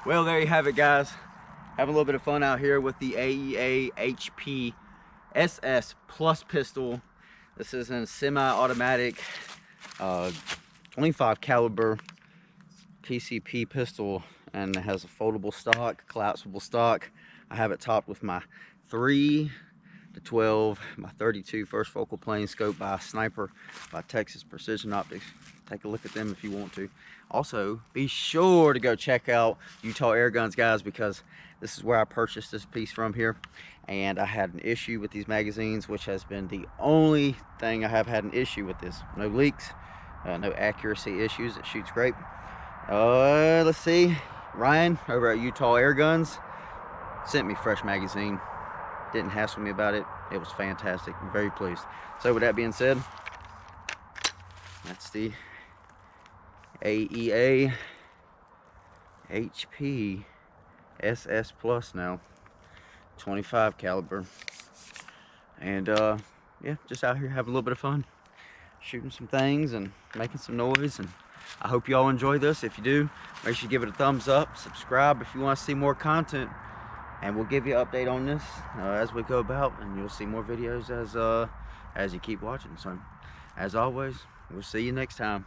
Well, there you have it, guys. Having a little bit of fun out here with the AEA HP SS Plus pistol. This is a semi-automatic 25 caliber PCP pistol, and it has a foldable stock, collapsible stock. I have it topped with my 3 to 12, my 32 first focal plane scope by Sniper by Texas Precision Optics. Take a look at them if you want to. Also, be sure to go check out Utah Air Guns, guys, because this is where I purchased this piece from here. And I had an issue with these magazines, which has been the only thing I have had an issue with this. No leaks, no accuracy issues. It shoots great. Let's see. Ryan over at Utah Air Guns sent me fresh magazine. Didn't hassle me about it. It was fantastic. I'm very pleased. So with that being said, that's the AEA HP SS Plus now, 25 caliber. And yeah, just out here having a little bit of fun, shooting some things and making some noise. And I hope you all enjoy this. If you do, make sure you give it a thumbs up, subscribe if you want to see more content, and we'll give you an update on this as we go about, and you'll see more videos as you keep watching. So as always, we'll see you next time.